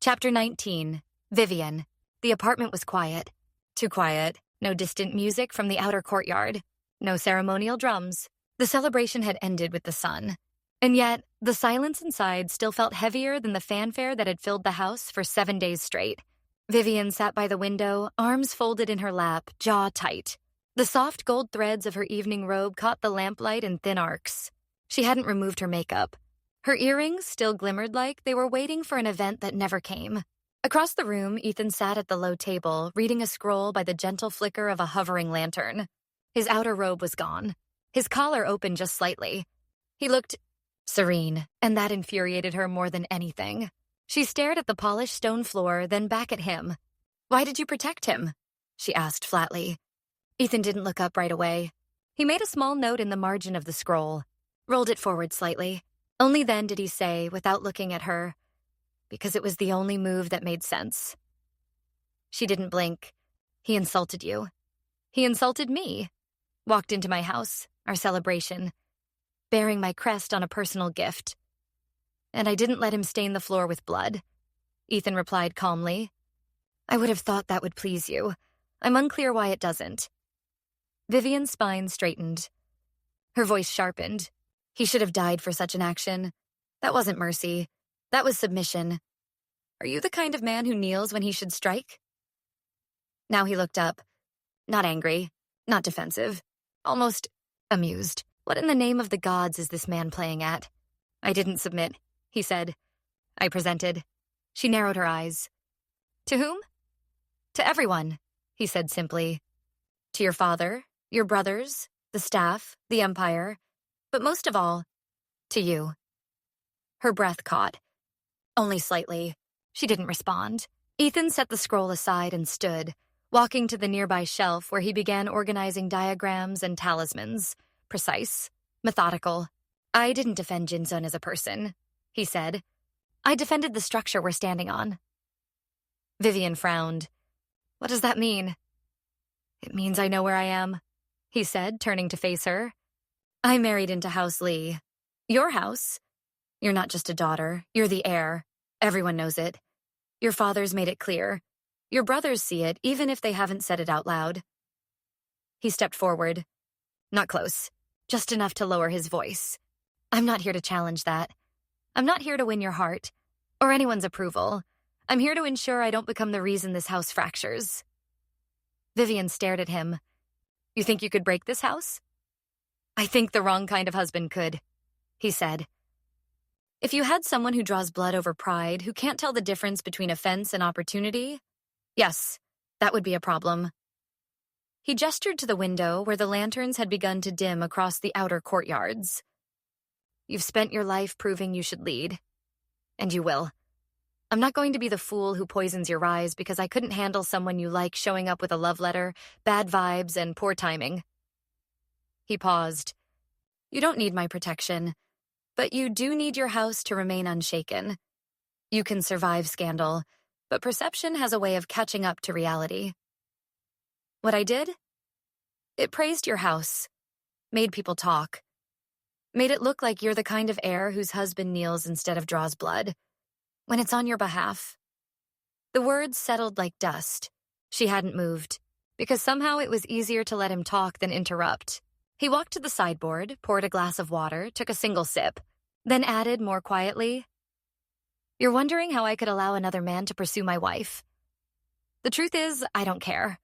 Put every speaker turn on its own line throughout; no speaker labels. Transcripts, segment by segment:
Chapter 19. Vivian. The apartment was quiet. Too quiet. No distant music from the outer courtyard. No ceremonial drums. The celebration had ended with the sun. And yet, the silence inside still felt heavier than the fanfare that had filled the house for 7 days straight. Vivian sat by the window, arms folded in her lap, jaw tight. The soft gold threads of her evening robe caught the lamplight in thin arcs. She hadn't removed her makeup. Her earrings still glimmered like they were waiting for an event that never came. Across the room, Ethan sat at the low table, reading a scroll by the gentle flicker of a hovering lantern. His outer robe was gone. His collar opened just slightly. He looked serene, and that infuriated her more than anything. She stared at the polished stone floor, then back at him. "Why did you protect him?" she asked flatly. Ethan didn't look up right away. He made a small note in the margin of the scroll, rolled it forward slightly. Only then did he say, without looking at her, "Because it was the only move that made sense." She didn't blink. "He insulted you. He insulted me. Walked into my house, our celebration, bearing my crest on a personal gift. And I didn't let him stain the floor with blood," Ethan replied calmly. "I would have thought that would please you. I'm unclear why it doesn't." Vivian's spine straightened. Her voice sharpened. "He should have died for such an action. That wasn't mercy. That was submission. Are you the kind of man who kneels when he should strike?" Now he looked up. Not angry, not defensive, almost amused. "What in the name of the gods is this man playing at?" "I didn't submit," he said. "I presented." She narrowed her eyes. "To whom?" "To everyone," he said simply. "To your father, your brothers, the staff, the empire, but most of all, to you." Her breath caught. Only slightly. She didn't respond. Ethan set the scroll aside and stood, walking to the nearby shelf where he began organizing diagrams and talismans. Precise, methodical. "I didn't defend Jinsun as a person," he said. "I defended the structure we're standing on." Vivian frowned. "What does that mean?" "It means I know where I am," he said, turning to face her. "I married into House Lee. Your house. You're not just a daughter, you're the heir. Everyone knows it. Your father's made it clear. Your brothers see it, even if they haven't said it out loud." He stepped forward. Not close, just enough to lower his voice. "I'm not here to challenge that. I'm not here to win your heart, or anyone's approval. I'm here to ensure I don't become the reason this house fractures." Vivian stared at him. "You think you could break this house?" "I think the wrong kind of husband could," he said. "If you had someone who draws blood over pride, who can't tell the difference between offense and opportunity, yes, that would be a problem." He gestured to the window where the lanterns had begun to dim across the outer courtyards. "You've spent your life proving you should lead. And you will. I'm not going to be the fool who poisons your rise because I couldn't handle someone you like showing up with a love letter, bad vibes, and poor timing." He paused. "You don't need my protection, but you do need your house to remain unshaken. You can survive scandal, but perception has a way of catching up to reality. What I did? It praised your house, made people talk, made it look like you're the kind of heir whose husband kneels instead of draws blood, when it's on your behalf." The words settled like dust. She hadn't moved, because somehow it was easier to let him talk than interrupt. He walked to the sideboard, poured a glass of water, took a single sip, then added more quietly, "You're wondering how I could allow another man to pursue my wife? The truth is, I don't care.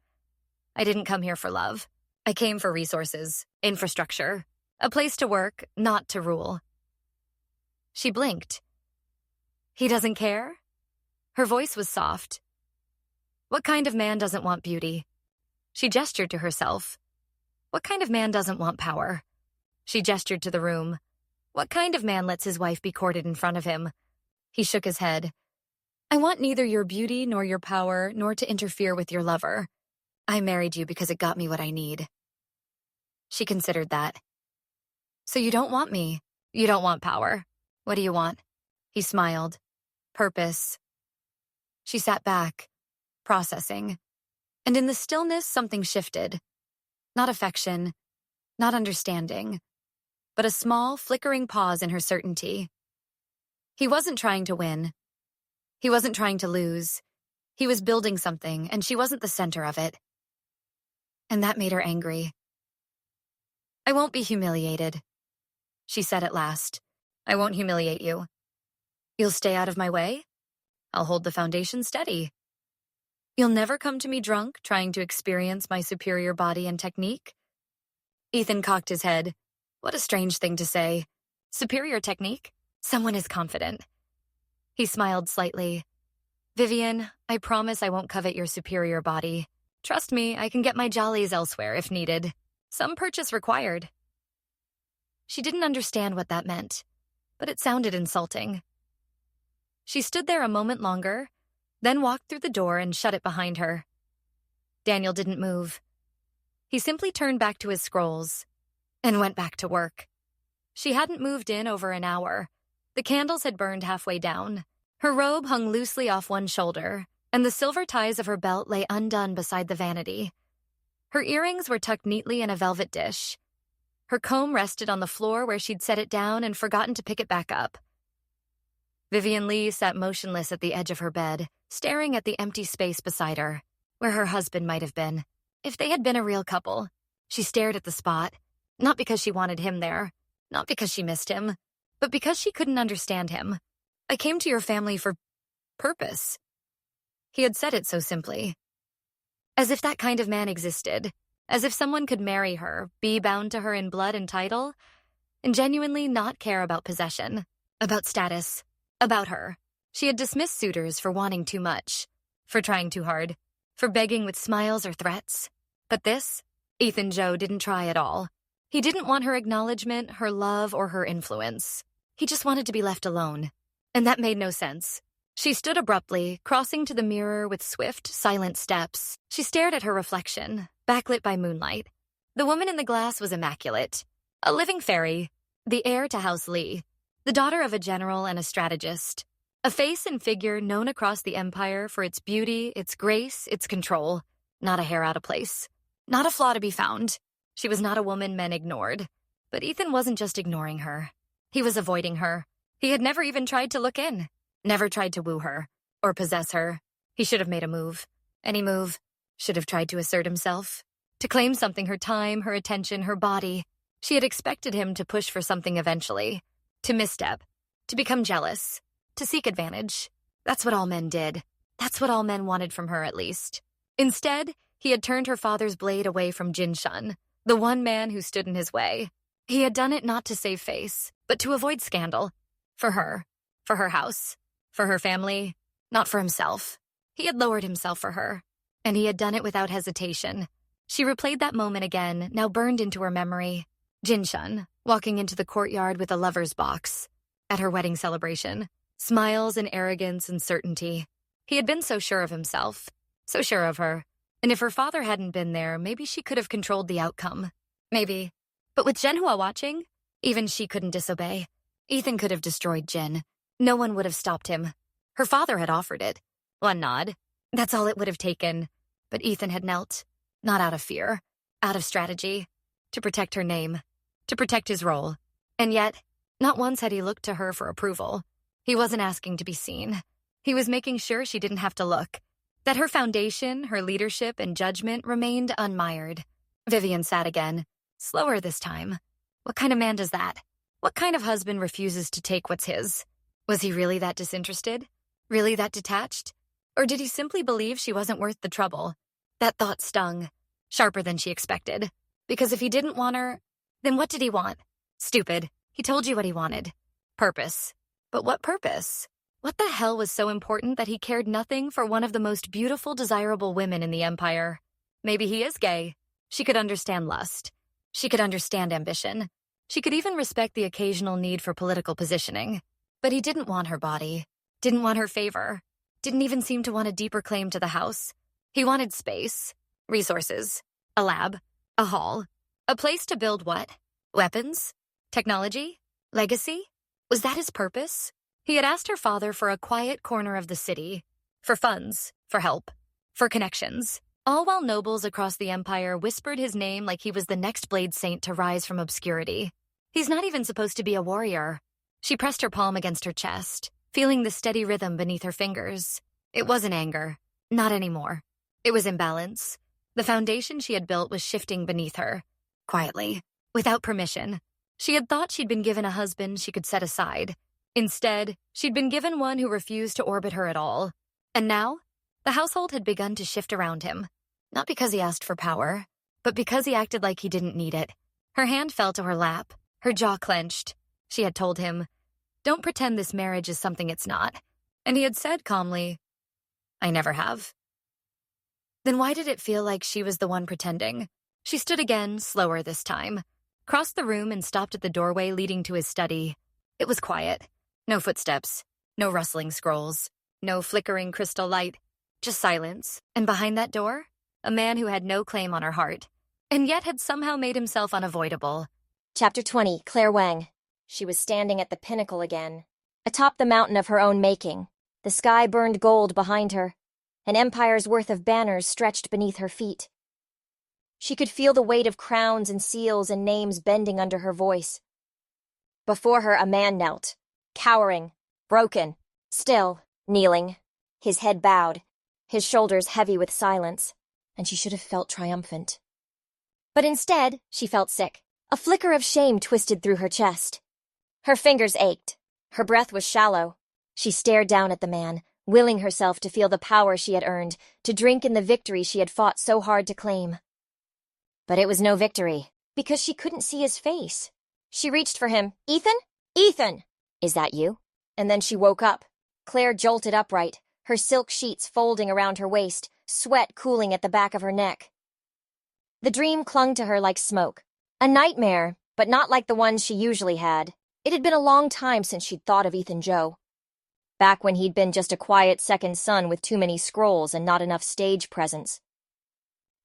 I didn't come here for love. I came for resources, infrastructure, a place to work, not to rule." She blinked. "He doesn't care?" Her voice was soft. "What kind of man doesn't want beauty?" She gestured to herself. "What kind of man doesn't want power?" She gestured to the room. "What kind of man lets his wife be courted in front of him?" He shook his head. "I want neither your beauty nor your power nor to interfere with your lover. I married you because it got me what I need." She considered that. "So you don't want me. You don't want power. What do you want?" He smiled. "Purpose." She sat back, processing. And in the stillness, something shifted. Not affection, not understanding, but a small, flickering pause in her certainty. He wasn't trying to win. He wasn't trying to lose. He was building something, and she wasn't the center of it. And that made her angry. "I won't be humiliated," she said at last. "I won't humiliate you. You'll stay out of my way? I'll hold the foundation steady. You'll never come to me drunk, trying to experience my superior body and technique?" Ethan cocked his head. What a strange thing to say. Superior technique? Someone is confident. He smiled slightly. "Vivian, I promise I won't covet your superior body. Trust me, I can get my jollies elsewhere if needed. Some purchase required." She didn't understand what that meant, but it sounded insulting. She stood there a moment longer, then walked through the door and shut it behind her. Daniel didn't move. He simply turned back to his scrolls and went back to work. She hadn't moved in over an hour. The candles had burned halfway down. Her robe hung loosely off one shoulder, and the silver ties of her belt lay undone beside the vanity. Her earrings were tucked neatly in a velvet dish. Her comb rested on the floor where she'd set it down and forgotten to pick it back up. Vivian Lee sat motionless at the edge of her bed, staring at the empty space beside her, where her husband might have been. If they had been a real couple. She stared at the spot, not because she wanted him there, not because she missed him, but because she couldn't understand him. "I came to your family for purpose." He had said it so simply. As if that kind of man existed, as if someone could marry her, be bound to her in blood and title, and genuinely not care about possession, about status, about her. She had dismissed suitors for wanting too much, for trying too hard, for begging with smiles or threats. But this, Ethan Joe didn't try at all. He didn't want her acknowledgement, her love, or her influence. He just wanted to be left alone. And that made no sense. She stood abruptly, crossing to the mirror with swift, silent steps. She stared at her reflection, backlit by moonlight. The woman in the glass was immaculate. A living fairy, the heir to House Lee, the daughter of a general and a strategist. A face and figure known across the empire for its beauty, its grace, its control. Not a hair out of place. Not a flaw to be found. She was not a woman men ignored. But Ethan wasn't just ignoring her. He was avoiding her. He had never even tried to look in. Never tried to woo her. Or possess her. He should have made a move. Any move. Should have tried to assert himself. To claim something, her time, her attention, her body. She had expected him to push for something eventually. To misstep. To become jealous. To seek advantage. That's what all men did. That's what all men wanted from her, at least. Instead, he had turned her father's blade away from Jin-shun, the one man who stood in his way. He had done it not to save face, but to avoid scandal. For her house, for her family, not for himself. He had lowered himself for her, and he had done it without hesitation. She replayed that moment again, now burned into her memory. Jin-shun, walking into the courtyard with a lover's box. At her wedding celebration. Smiles and arrogance and certainty. He had been so sure of himself, so sure of her. And if her father hadn't been there, maybe she could have controlled the outcome. Maybe. But with Zhenhua watching, even she couldn't disobey. Ethan could have destroyed Jin. No one would have stopped him. Her father had offered it. One nod. That's all it would have taken. But Ethan had knelt. Not out of fear. Out of strategy. To protect her name. To protect his role. And yet, not once had he looked to her for approval. He wasn't asking to be seen. He was making sure she didn't have to look. That her foundation, her leadership, and judgment remained unmired. Vivian sat again. Slower this time. What kind of man does that? What kind of husband refuses to take what's his? Was he really that disinterested? Really that detached? Or did he simply believe she wasn't worth the trouble? That thought stung. Sharper than she expected. Because if he didn't want her, then what did he want? Stupid. He told you what he wanted. Purpose. But what purpose? What the hell was so important that he cared nothing for one of the most beautiful, desirable women in the empire? Maybe he is gay. She could understand lust. She could understand ambition. She could even respect the occasional need for political positioning. But he didn't want her body. Didn't want her favor. Didn't even seem to want a deeper claim to the house. He wanted space. Resources. A lab. A hall. A place to build what? Weapons? Technology? Legacy? Was that his purpose? He had asked her father for a quiet corner of the city. For funds. For help. For connections. All while nobles across the empire whispered his name like he was the next blade saint to rise from obscurity. He's not even supposed to be a warrior. She pressed her palm against her chest. feeling the steady rhythm beneath her fingers. It wasn't anger. Not anymore. It was imbalance. The foundation she had built was shifting beneath her. Quietly. Without permission. She had thought she'd been given a husband she could set aside. Instead, she'd been given one who refused to orbit her at all. And now, the household had begun to shift around him. Not because he asked for power, but because he acted like he didn't need it. Her hand fell to her lap. Her jaw clenched. She had told him, "Don't pretend this marriage is something it's not." And he had said calmly, "I never have." Then why did it feel like she was the one pretending? She stood again, slower this time, crossed the room and stopped at the doorway leading to his study. It was quiet. No footsteps, no rustling scrolls, no flickering crystal light, just silence. And behind that door, a man who had no claim on her heart, and yet had somehow made himself unavoidable.
Chapter 20, Claire Wang. She was standing at the pinnacle again, atop the mountain of her own making. The sky burned gold behind her. An empire's worth of banners stretched beneath her feet. She could feel the weight of crowns and seals and names bending under her voice. Before her, a man knelt, cowering, broken, still, kneeling, his head bowed, his shoulders heavy with silence, and she should have felt triumphant. But instead, she felt sick. A flicker of shame twisted through her chest. Her fingers ached. Her breath was shallow. She stared down at the man, willing herself to feel the power she had earned, to drink in the victory she had fought so hard to claim. But it was no victory, because she couldn't see his face. She reached for him. "Ethan? Ethan! Is that you?" And then she woke up. Claire jolted upright, her silk sheets folding around her waist, sweat cooling at the back of her neck. The dream clung to her like smoke. A nightmare, but not like the ones she usually had. It had been a long time since she'd thought of Ethan Joe. Back when he'd been just a quiet second son with too many scrolls and not enough stage presence.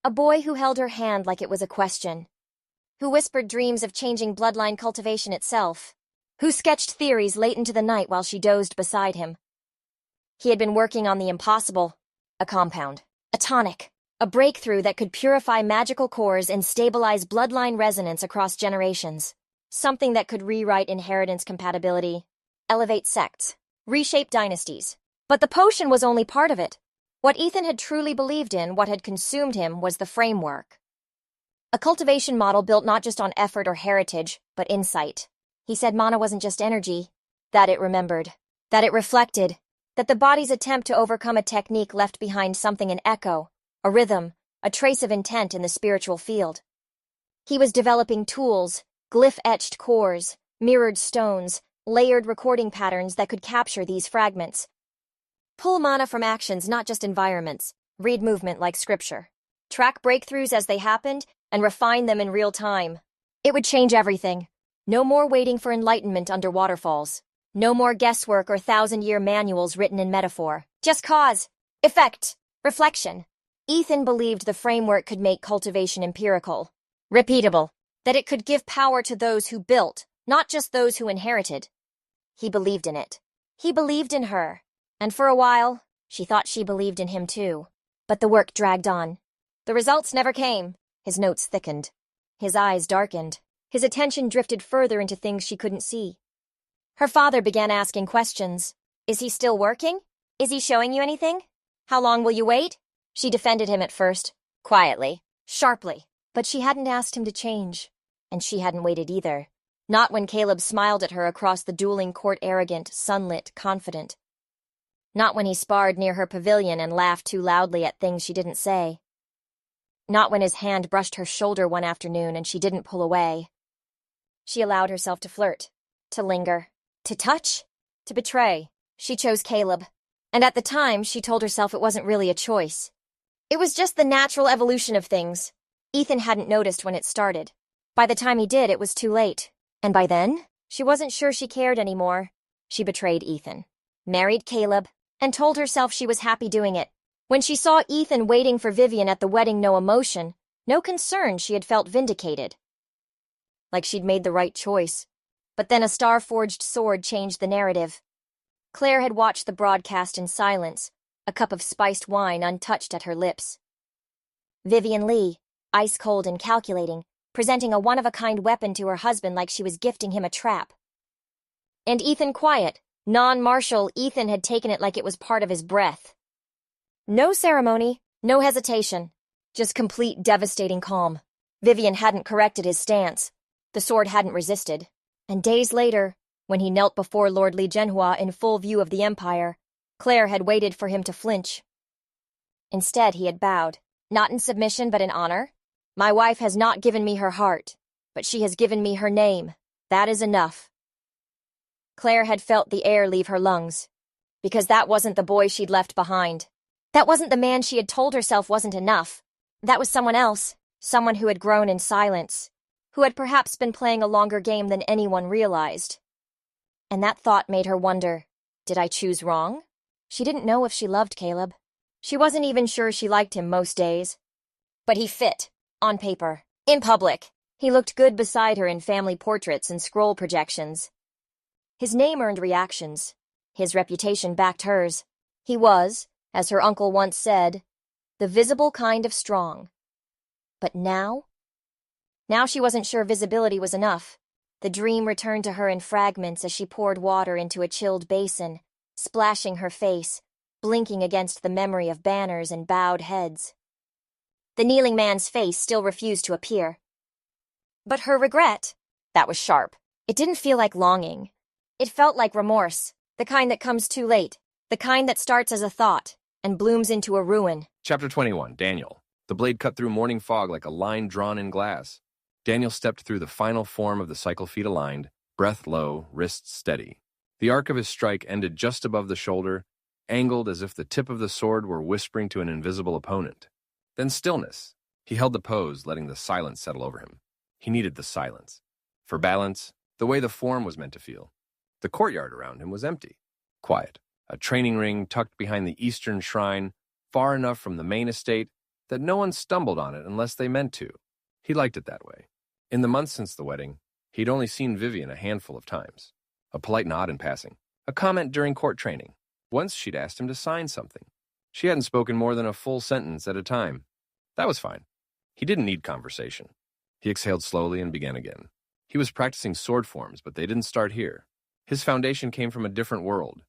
A boy who held her hand like it was a question. Who whispered dreams of changing bloodline cultivation itself. Who sketched theories late into the night while she dozed beside him. He had been working on the impossible. A compound. A tonic. A breakthrough that could purify magical cores and stabilize bloodline resonance across generations. Something that could rewrite inheritance compatibility, elevate sects, reshape dynasties. But the potion was only part of it. What Ethan had truly believed in, what had consumed him, was the framework. A cultivation model built not just on effort or heritage, but insight. He said mana wasn't just energy, that it remembered, that it reflected, that the body's attempt to overcome a technique left behind something an echo, a rhythm, a trace of intent in the spiritual field. He was developing tools, glyph-etched cores, mirrored stones, layered recording patterns that could capture these fragments. Pull mana from actions, not just environments. Read movement like scripture. Track breakthroughs as they happened, and refine them in real time. It would change everything. No more waiting for enlightenment under waterfalls. No more guesswork or thousand-year manuals written in metaphor. Just cause, effect, reflection. Ethan believed the framework could make cultivation empirical, repeatable, that it could give power to those who built, not just those who inherited. He believed in it. He believed in her. And for a while, she thought she believed in him too. But the work dragged on. The results never came. His notes thickened. His eyes darkened. His attention drifted further into things she couldn't see. Her father began asking questions. Is he still working? Is he showing you anything? How long will you wait? She defended him at first, quietly, sharply. But she hadn't asked him to change. And she hadn't waited either. Not when Caleb smiled at her across the dueling court, arrogant, sunlit, confident. Not when he sparred near her pavilion and laughed too loudly at things she didn't say. Not when his hand brushed her shoulder one afternoon and she didn't pull away. She allowed herself to flirt, to linger, to touch, to betray. She chose Caleb. And at the time, she told herself it wasn't really a choice. It was just the natural evolution of things. Ethan hadn't noticed when it started. By the time he did, it was too late. And by then, she wasn't sure she cared anymore. She betrayed Ethan, married Caleb, and told herself she was happy doing it. When she saw Ethan waiting for Vivian at the wedding, no emotion, no concern, she had felt vindicated. Like she'd made the right choice. But then a star-forged sword changed the narrative. Claire had watched the broadcast in silence, a cup of spiced wine untouched at her lips. Vivian Lee, ice-cold and calculating, presenting a one-of-a-kind weapon to her husband like she was gifting him a trap. And Ethan quiet, Non-martial, Ethan had taken it like it was part of his breath. No ceremony, no hesitation, just complete devastating calm. Vivian hadn't corrected his stance. The sword hadn't resisted. And days later, when he knelt before Lord Li Zhenhua in full view of the Empire, Claire had waited for him to flinch. Instead, he had bowed, not in submission but in honor. My wife has not given me her heart, but she has given me her name. That is enough. Claire had felt the air leave her lungs, because that wasn't the boy she'd left behind. That wasn't the man she had told herself wasn't enough. That was someone else, someone who had grown in silence, who had perhaps been playing a longer game than anyone realized. And that thought made her wonder, did I choose wrong? She didn't know if she loved Caleb. She wasn't even sure she liked him most days. But he fit, on paper, in public. He looked good beside her in family portraits and scroll projections. His name earned reactions. His reputation backed hers. He was, as her uncle once said, the visible kind of strong. But now? Now she wasn't sure visibility was enough. The dream returned to her in fragments as she poured water into a chilled basin, splashing her face, blinking against the memory of banners and bowed heads. The kneeling man's face still refused to appear. But her regret, that was sharp. It didn't feel like longing. It felt like remorse, the kind that comes too late, the kind that starts as a thought and blooms into a ruin.
Chapter 21, Daniel. The blade cut through morning fog like a line drawn in glass. Daniel stepped through the final form of the cycle feet aligned, breath low, wrists steady. The arc of his strike ended just above the shoulder, angled as if the tip of the sword were whispering to an invisible opponent. Then stillness. He held the pose, letting the silence settle over him. He needed the silence. For balance, the way the form was meant to feel. The courtyard around him was empty, quiet. A training ring tucked behind the eastern shrine, far enough from the main estate that no one stumbled on it unless they meant to. He liked it that way. In the months since the wedding, he'd only seen Vivian a handful of times. A polite nod in passing, a comment during court training. Once she'd asked him to sign something. She hadn't spoken more than a full sentence at a time. That was fine. He didn't need conversation. He exhaled slowly and began again. He was practicing sword forms, but they didn't start here. His foundation came from a different world.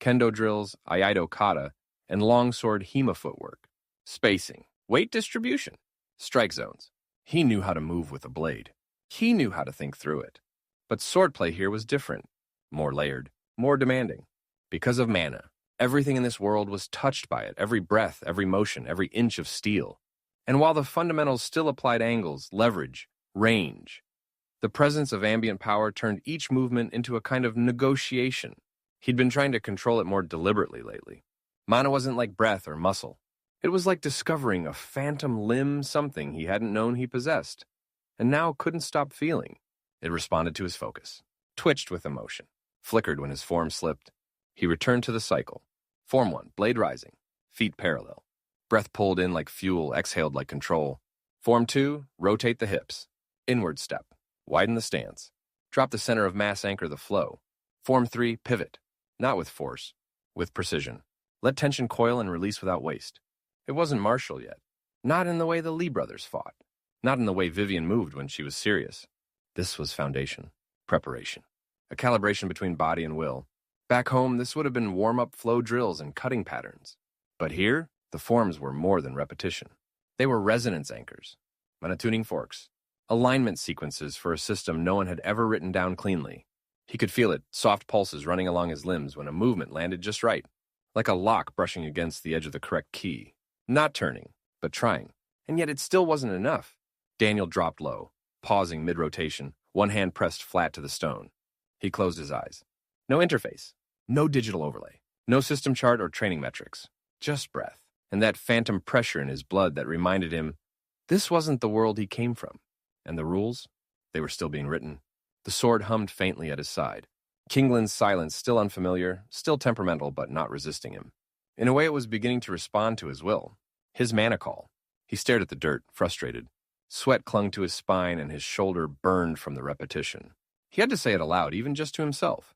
Kendo drills, Aido kata, and longsword hema footwork. Spacing, weight distribution, strike zones. He knew how to move with a blade. He knew how to think through it. But swordplay here was different, more layered, more demanding. Because of mana, everything in this world was touched by it, every breath, every motion, every inch of steel. And while the fundamentals still applied angles, leverage, range, the presence of ambient power turned each movement into a kind of negotiation. He'd been trying to control it more deliberately lately. Mana wasn't like breath or muscle. It was like discovering a phantom limb, something he hadn't known he possessed, and now couldn't stop feeling. It responded to his focus, twitched with emotion, flickered when his form slipped. He returned to the cycle. Form 1, blade rising, feet parallel. Breath pulled in like fuel, exhaled like control. Form 2, rotate the hips. Inward step, widen the stance. Drop the center of mass, anchor the flow. Form 3, pivot. Not with force, with precision. Let tension coil and release without waste. It wasn't martial yet. Not in the way the Lee brothers fought. Not in the way Vivian moved when she was serious. This was foundation, preparation, a calibration between body and will. Back home, this would have been warm-up flow drills and cutting patterns. But here, the forms were more than repetition. They were resonance anchors, mana-tuning forks, alignment sequences for a system no one had ever written down cleanly. He could feel it, soft pulses running along his limbs when a movement landed just right, like a lock brushing against the edge of the correct key. Not turning, but trying. And yet it still wasn't enough. Daniel dropped low, pausing mid-rotation, one hand pressed flat to the stone. He closed his eyes. No interface, no digital overlay, no system chart or training metrics, just breath, and that phantom pressure in his blood that reminded him this wasn't the world he came from. And the rules? They were still being written. The sword hummed faintly at his side. Kingland's silence still unfamiliar, still temperamental, but not resisting him. In a way, it was beginning to respond to his will. His mana call. He stared at the dirt, frustrated. Sweat clung to his spine and his shoulder burned from the repetition. He had to say it aloud, even just to himself.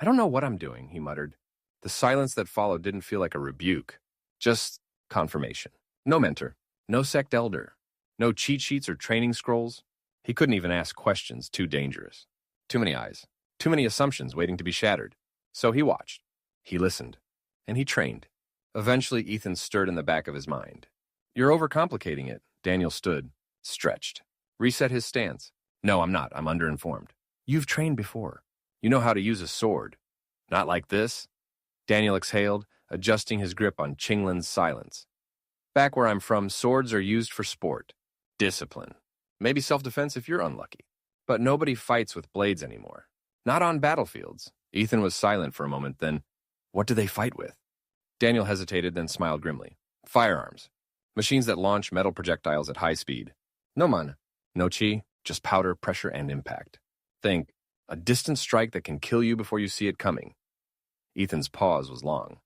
I don't know what I'm doing, he muttered. The silence that followed didn't feel like a rebuke, just confirmation. No mentor, no sect elder, no cheat sheets or training scrolls. He couldn't even ask questions, too dangerous. Too many eyes, too many assumptions waiting to be shattered. So he watched. He listened. And he trained. Eventually, Ethan stirred in the back of his mind. You're overcomplicating it. Daniel stood, stretched, reset his stance. No, I'm not. I'm underinformed. You've trained before. You know how to use a sword. Not like this. Daniel exhaled, adjusting his grip on Chinglin's silence. Back where I'm from, swords are used for sport. Discipline. Maybe self-defense if you're unlucky. But nobody fights with blades anymore. Not on battlefields. Ethan was silent for a moment, then, what do they fight with? Daniel hesitated, then smiled grimly. Firearms. Machines that launch metal projectiles at high speed. No mana. No chi, just powder, pressure, and impact. Think, a distant strike that can kill you before you see it coming. Ethan's pause was long.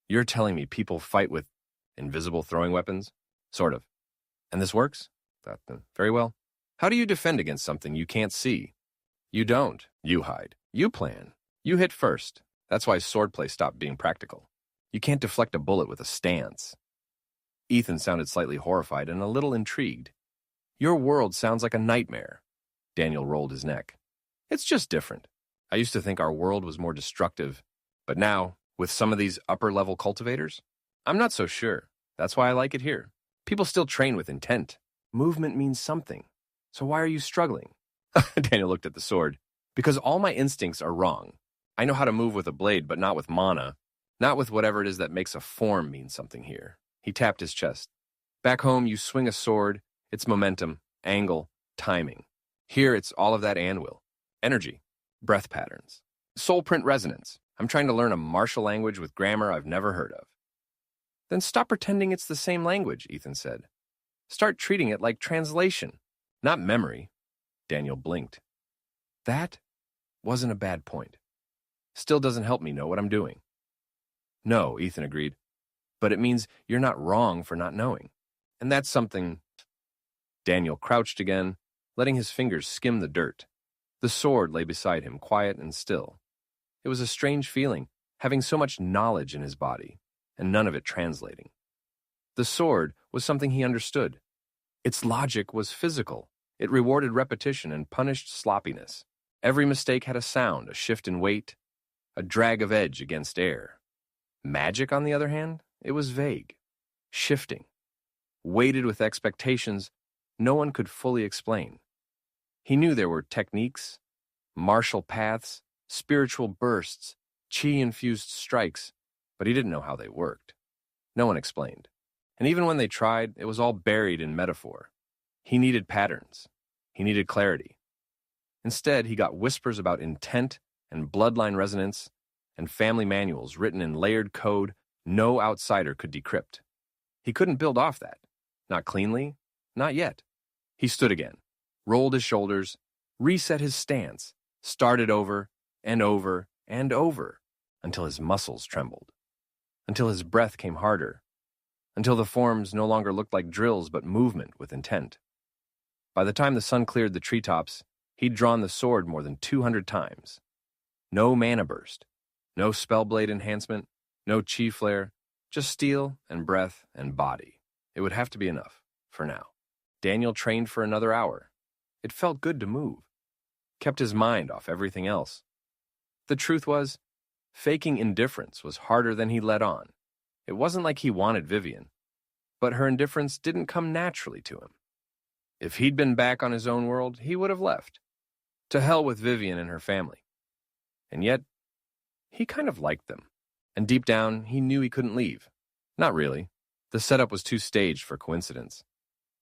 You're telling me people fight with invisible throwing weapons? Sort of. And this works? Very well. How do you defend against something you can't see? You don't. You hide. You plan. You hit first. That's why swordplay stopped being practical. You can't deflect a bullet with a stance. Ethan sounded slightly horrified and a little intrigued. Your world sounds like a nightmare. Daniel rolled his neck. It's just different. I used to think our world was more destructive, but now, with some of these upper-level cultivators, I'm not so sure. That's why I like it here. People still train with intent. Movement means something. So why are you struggling? Daniel looked at the sword. Because all my instincts are wrong. I know how to move with a blade, but not with mana. Not with whatever it is that makes a form mean something here. He tapped his chest. Back home, you swing a sword. It's momentum, angle, timing. Here, it's all of that and will. Energy, breath patterns, soul print resonance. I'm trying to learn a martial language with grammar I've never heard of. Then stop pretending it's the same language, Ethan said. Start treating it like translation, not memory. Daniel blinked. That wasn't a bad point. Still doesn't help me know what I'm doing. No, Ethan agreed. But it means you're not wrong for not knowing. And that's something... Daniel crouched again, letting his fingers skim the dirt. The sword lay beside him, quiet and still. It was a strange feeling, having so much knowledge in his body, and none of it translating. The sword was something he understood. Its logic was physical. It rewarded repetition and punished sloppiness. Every mistake had a sound, a shift in weight, a drag of edge against air. Magic, on the other hand, it was vague, shifting, weighted with expectations no one could fully explain. He knew there were techniques, martial paths, spiritual bursts, chi-infused strikes, but he didn't know how they worked. No one explained. And even when they tried, it was all buried in metaphor. He needed patterns. He needed clarity. Instead, he got whispers about intent and bloodline resonance and family manuals written in layered code no outsider could decrypt. He couldn't build off that. Not cleanly, not yet. He stood again, rolled his shoulders, reset his stance, started over and over and over until his muscles trembled, until his breath came harder, until the forms no longer looked like drills but movement with intent. By the time the sun cleared the treetops, he'd drawn the sword more than 200 times. No mana burst, no spellblade enhancement, no chi flare, just steel and breath and body. It would have to be enough, for now. Daniel trained for another hour. It felt good to move. Kept his mind off everything else. The truth was, faking indifference was harder than he let on. It wasn't like he wanted Vivian, but her indifference didn't come naturally to him. If he'd been back on his own world, he would have left. To hell with Vivian and her family. And yet, he kind of liked them. And deep down, he knew he couldn't leave. Not really. The setup was too staged for coincidence.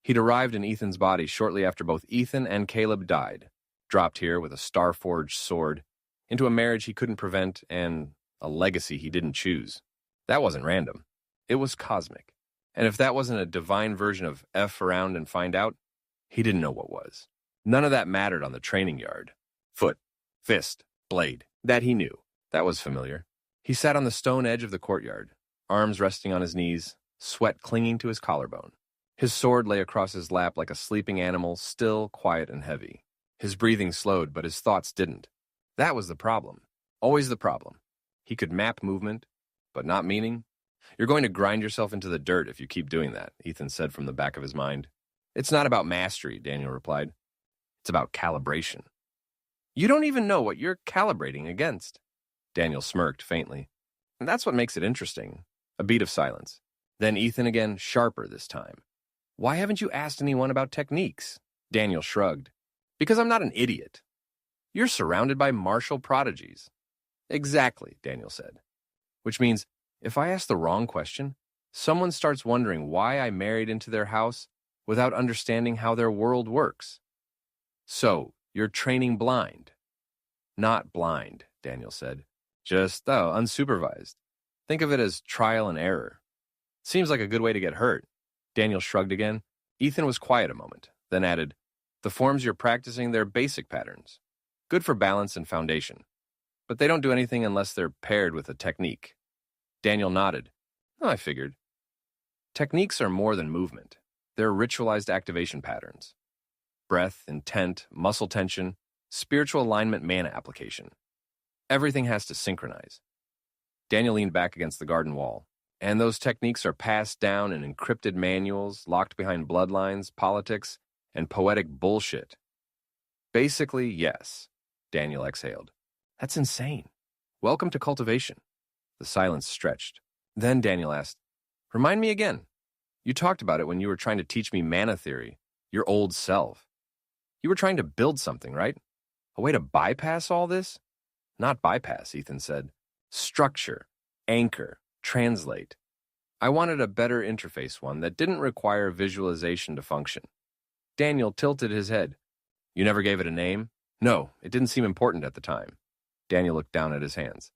He'd arrived in Ethan's body shortly after both Ethan and Caleb died, dropped here with a star-forged sword, into a marriage he couldn't prevent and a legacy he didn't choose. That wasn't random. It was cosmic. And if that wasn't a divine version of F around and find out, he didn't know what was. None of that mattered on the training yard. Foot, fist, blade. That he knew. That was familiar. He sat on the stone edge of the courtyard, arms resting on his knees, sweat clinging to his collarbone. His sword lay across his lap like a sleeping animal, still, quiet, and heavy. His breathing slowed, but his thoughts didn't. That was the problem. Always the problem. He could map movement, but not meaning. You're going to grind yourself into the dirt if you keep doing that, Ethan said from the back of his mind. It's not about mastery, Daniel replied. It's about calibration. You don't even know what you're calibrating against. Daniel smirked faintly. And that's what makes it interesting. A beat of silence. Then Ethan again, sharper this time. Why haven't you asked anyone about techniques? Daniel shrugged. Because I'm not an idiot. You're surrounded by martial prodigies. Exactly, Daniel said. Which means, if I ask the wrong question, someone starts wondering why I married into their house without understanding how their world works. So, you're training blind. Not blind, Daniel said. Just, unsupervised. Think of it as trial and error. Seems like a good way to get hurt. Daniel shrugged again. Ethan was quiet a moment, then added, the forms you're practicing, they're basic patterns. Good for balance and foundation. But they don't do anything unless they're paired with a technique. Daniel nodded. Oh, I figured. Techniques are more than movement. They're ritualized activation patterns. Breath, intent, muscle tension, spiritual alignment, mana application. Everything has to synchronize. Daniel leaned back against the garden wall. And those techniques are passed down in encrypted manuals, locked behind bloodlines, politics, and poetic bullshit. Basically, yes, Daniel exhaled. That's insane. Welcome to cultivation. The silence stretched. Then Daniel asked, remind me again. You talked about it when you were trying to teach me mana theory, your old self. You were trying to build something, right? A way to bypass all this? Not bypass, Ethan said. Structure, anchor, translate. I wanted a better interface one that didn't require visualization to function. Daniel tilted his head. You never gave it a name? No, it didn't seem important at the time. Daniel looked down at his hands.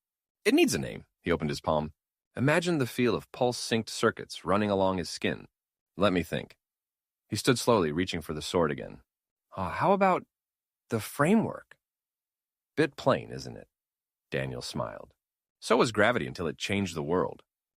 It needs a name. He opened his palm. Imagine the feel of pulse-synced circuits running along his skin. Let me think. He stood slowly, reaching for the sword again. How about the framework? Bit plain, isn't it? Daniel smiled. So was gravity until it changed the world.